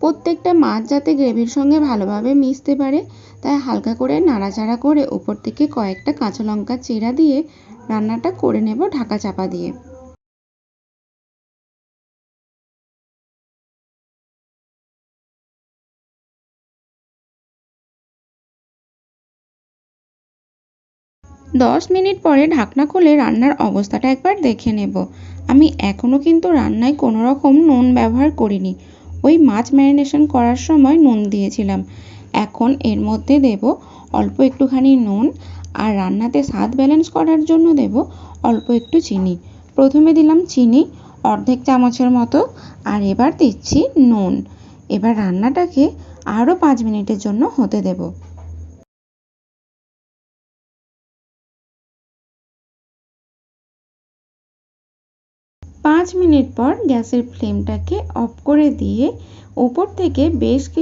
প্রত্যেকটা মাছ যাতে গ্রেভির সঙ্গে ভালোভাবে মিশতে পারে তাই হালকা করে নাড়াচাড়া করে উপর থেকে কয়েকটা কাঁচা লঙ্কা চিরা দিয়ে রান্নাটা করে নেব ঢাকা চাপা দিয়ে। 10 মিনিট পরে ঢাকনা খুলে রান্নার অবস্থাটা একবার দেখে নেব। আমি এখনও কিন্তু রান্নায় কোনো রকম নুন ব্যবহার করিনি, ওই মাছ ম্যারিনেশন করার সময় নুন দিয়েছিলাম। এখন এর মধ্যে দেব অল্প একটুখানি নুন, আর রান্নাতে স্বাদ ব্যালেন্স করার জন্য দেব অল্প একটু চিনি। প্রথমে দিলাম চিনি অর্ধেক চামচের মতো, আর এবার দিচ্ছি নুন। এবার রান্নাটাকে আরও 5 মিনিটের জন্য হতে দেব। 5 মিনিট পর গ্যাসের ফ্লেমটাকে অফ করে দিয়ে উপর থেকে বেশ